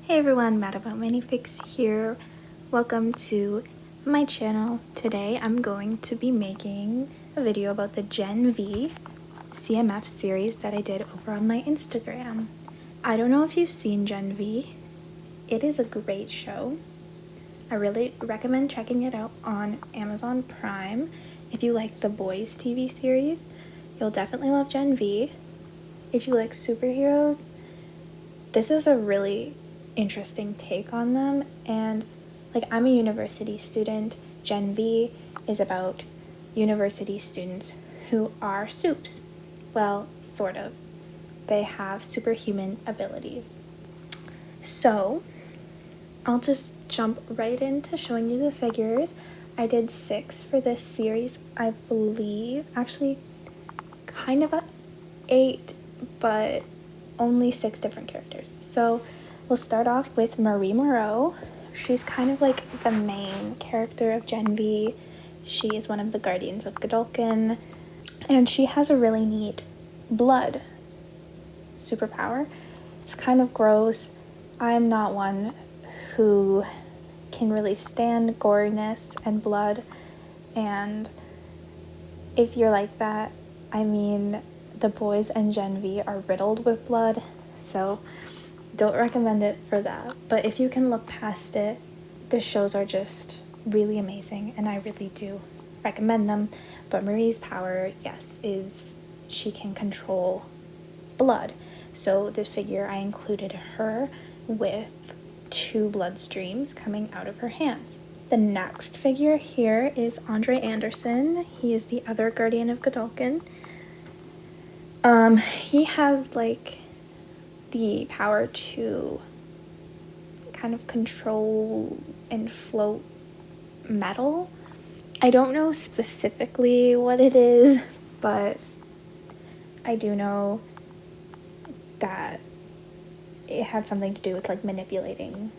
Hey everyone, Mad About Minifix here. Welcome to my channel. Today I'm going to be making a video about the Gen V CMF series that I did over on my Instagram. I don't know if you've seen Gen V. It is a great show. I really recommend checking it out on Amazon Prime. If you like the Boys TV series, you'll definitely love Gen V. If you like superheroes, this is a really interesting take on them. And like, I'm a university student. Gen V is about university students who are supes. Well, sort of. They have superhuman abilities. So I'll just jump right into showing you the figures. I did 6 for this series, I believe. Actually, kind of 8, but only 6 different characters. So we'll start off with Marie Moreau. She's kind of like the main character of Gen V. She is one of the guardians of Godolphin, and she has a really neat blood superpower. It's kind of gross. I'm not one who can really stand goriness and blood, and if you're like that, I mean, the boys and Gen V are riddled with blood, so don't recommend it for that. But if you can look past it, the shows are just really amazing, and I really do recommend them. But Marie's power, yes, is she can control blood. So this figure, I included her with 2 blood streams coming out of her hands. The next figure here is Andre Anderson. He is the other guardian of Godolphin. He has like the power to kind of control and float metal. I don't know specifically what it is, but I do know that it had something to do with like manipulating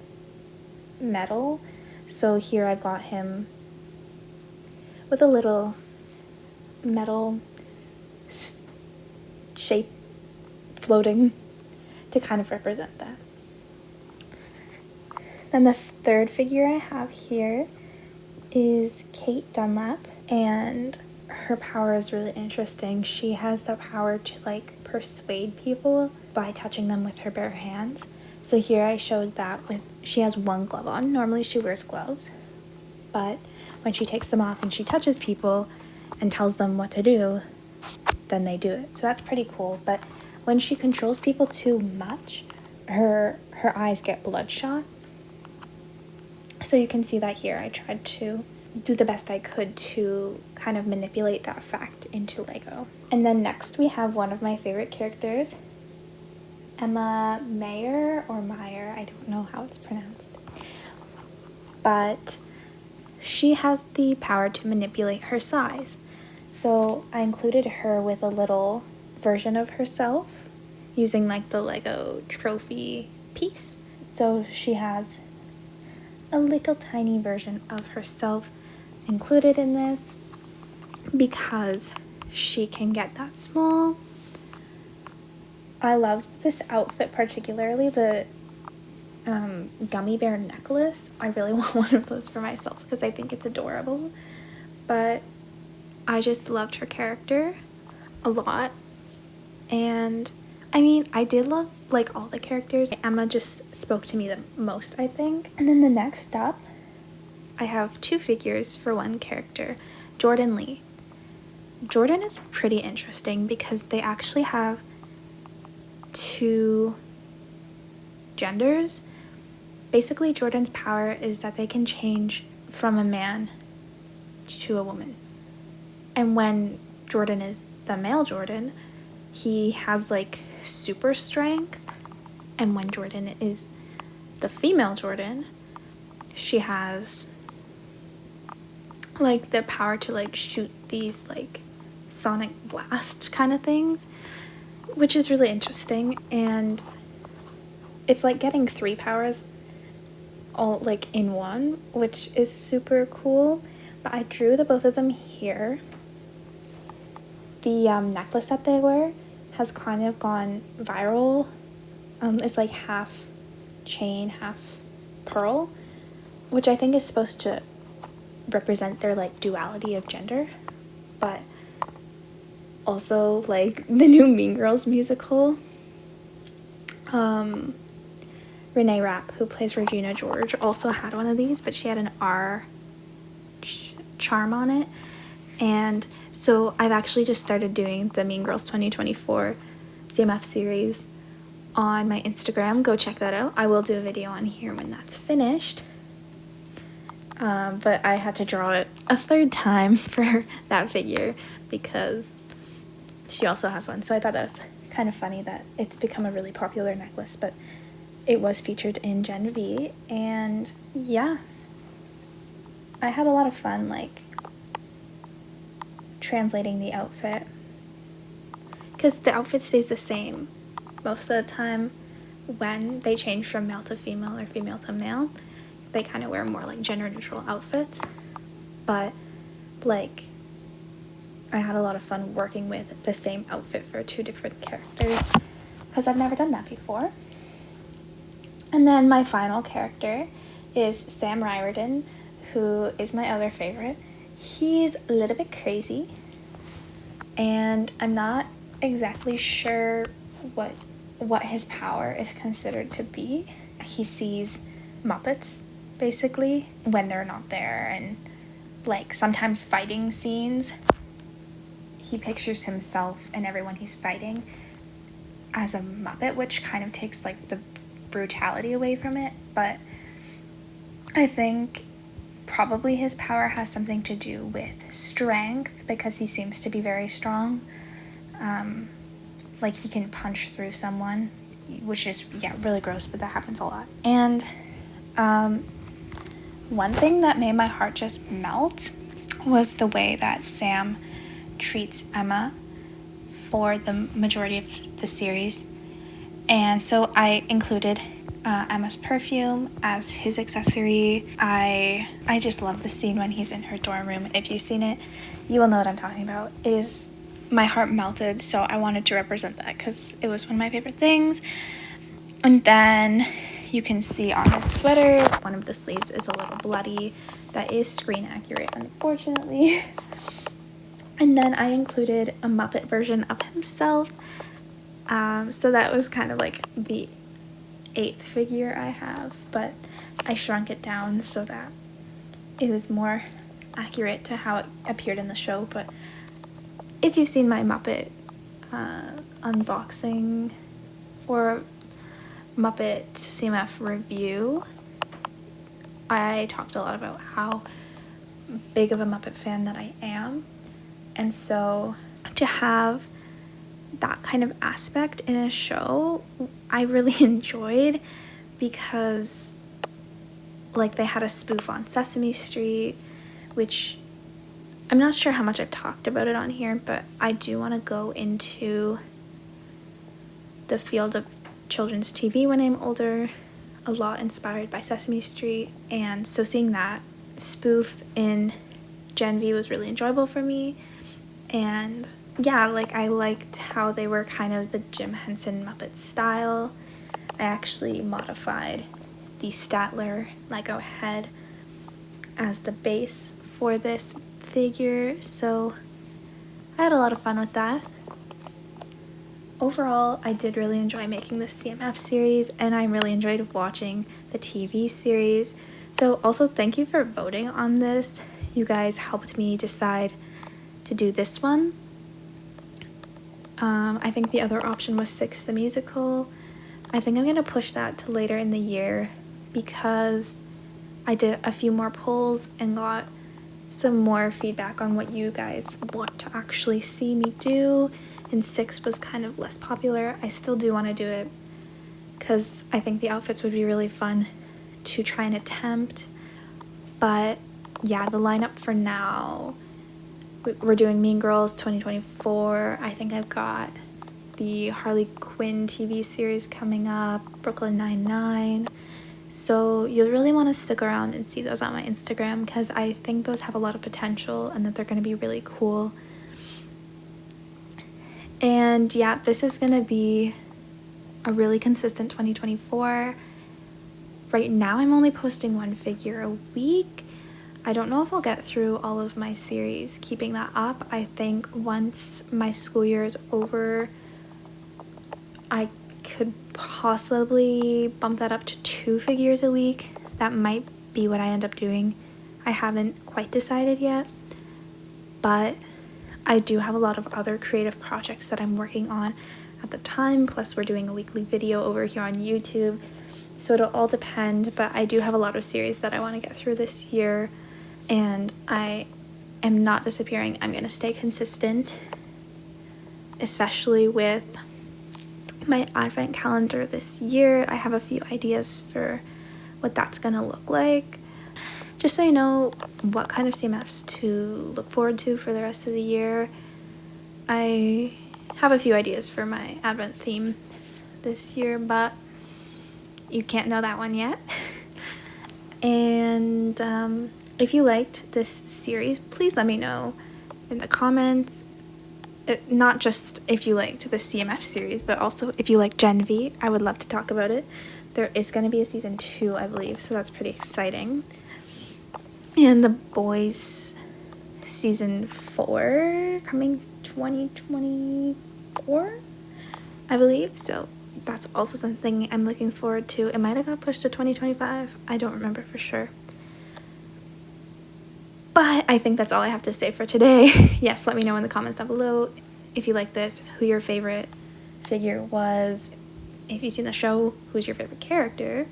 metal. So here I've got him with a little metal shape floating to kind of represent that. Then the third figure I have here is Kate Dunlap, and her power is really interesting. She has the power to like persuade people by touching them with her bare hands. So here I showed that with, she has 1 glove on. Normally she wears gloves, but when she takes them off and she touches people and tells them what to do, then they do it. So that's pretty cool. But when she controls people too much, her eyes get bloodshot. So you can see that here. I tried to do the best I could to kind of manipulate that fact into Lego. And then next we have one of my favorite characters, Emma Meyer, I don't know how it's pronounced. But she has the power to manipulate her size. So I included her with a little version of herself using like the Lego trophy piece. So she has a little tiny version of herself included in this because she can get that small. I love this outfit, particularly the gummy bear necklace. I really want one of those for myself because I think it's adorable. But I just loved her character a lot. And I mean, I did love like all the characters. Emma just spoke to me the most, I think. And then the next up, I have 2 figures for 1 character, Jordan Lee. Jordan is pretty interesting because they actually have 2 genders. Basically, Jordan's power is that they can change from a man to a woman. And when Jordan is the male Jordan, he has like super strength. And when Jordan is the female Jordan, she has like the power to like shoot these like sonic blast kind of things, which is really interesting. And it's like getting 3 powers all like in one, which is super cool. But I drew the both of them here. The necklace that they wear has kind of gone viral. It's like half chain, half pearl, which I think is supposed to represent their like duality of gender, but also like the new Mean Girls musical. Renee Rapp, who plays Regina George, also had one of these, but she had an R charm on it. And so I've actually just started doing the Mean Girls 2024 CMF series on my Instagram. Go check that out. I will do a video on here when that's finished. But I had to draw it a third time for that figure because she also has one. So I thought that was kind of funny that it's become a really popular necklace, but it was featured in Gen V. And yeah, I had a lot of fun like translating the outfit, because the outfit stays the same most of the time. When they change from male to female or female to male, they kind of wear more like gender neutral outfits, but like I had a lot of fun working with the same outfit for two different characters because I've never done that before. And then my final character is Sam Riordan, who is my other favorite. He's a little bit crazy, and I'm not exactly sure what his power is considered to be. He sees Muppets, basically, when they're not there, and like sometimes fighting scenes, he pictures himself and everyone he's fighting as a Muppet, which kind of takes like the brutality away from it. But I think probably his power has something to do with strength, because he seems to be very strong. Like he can punch through someone, which is, yeah, really gross, but that happens a lot. And one thing that made my heart just melt was the way that Sam treats Emma for the majority of the series. And so I included Emma's perfume as his accessory. I just love the scene when he's in her dorm room. If you've seen it, you will know what I'm talking about. It is, my heart melted, so I wanted to represent that because it was one of my favorite things. And then you can see on his sweater, one of the sleeves is a little bloody. That is screen accurate, unfortunately. And then I included a Muppet version of himself. So that was kind of like the 8th figure I have, but I shrunk it down so that it was more accurate to how it appeared in the show. But if you've seen my Muppet unboxing or Muppet CMF review, I talked a lot about how big of a Muppet fan that I am. And so to have that kind of aspect in a show, I really enjoyed, because like they had a spoof on Sesame Street, which I'm not sure how much I've talked about it on here, but I do want to go into the field of children's TV when I'm older, a lot inspired by Sesame Street. And so seeing that spoof in Gen V was really enjoyable for me. And yeah, like I liked how they were kind of the Jim Henson Muppet style. I actually modified the Statler Lego head as the base for this figure, so I had a lot of fun with that. Overall, I did really enjoy making this CMF series, and I really enjoyed watching the TV series. So also thank you for voting on this. You guys helped me decide to do this one. I think the other option was Six the Musical. I think I'm going to push that to later in the year because I did a few more polls and got some more feedback on what you guys want to actually see me do, and Six was kind of less popular. I still do want to do it because I think the outfits would be really fun to try and attempt. But yeah, the lineup for now, we're doing Mean Girls 2024. I think I've got the Harley Quinn TV series coming up, Brooklyn Nine-Nine. So you'll really want to stick around and see those on my Instagram because I think those have a lot of potential and that they're going to be really cool. And yeah, this is going to be a really consistent 2024. right now I'm only posting one figure a week. I don't know if I'll get through all of my series keeping that up. I think once my school year is over, I could possibly bump that up to 2 figures a week. That might be what I end up doing. I haven't quite decided yet, but I do have a lot of other creative projects that I'm working on at the time, plus we're doing a weekly video over here on YouTube, so it'll all depend, but I do have a lot of series that I want to get through this year, and I am not disappearing. I'm going to stay consistent, especially with my advent calendar this year. I have a few ideas for what that's going to look like. Just so you know what kind of CMFs to look forward to for the rest of the year, I have a few ideas for my advent theme this year, but you can't know that one yet. And if you liked this series, please let me know in the comments. Not just if you liked the CMF series, but also if you like Gen V. I would love to talk about it. There is going to be a season 2, I believe, so that's pretty exciting. And the boys season 4 coming 2024, I believe, so that's also something I'm looking forward to. It might have got pushed to 2025, I don't remember for sure. But I think that's all I have to say for today. Yes, let me know in the comments down below if you like this, who your favorite figure was, if you've seen the show, who's your favorite character.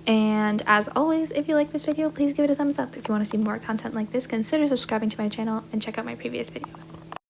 And as always, if you like this video, please give it a thumbs up. If you want to see more content like this, consider subscribing to my channel and check out my previous videos.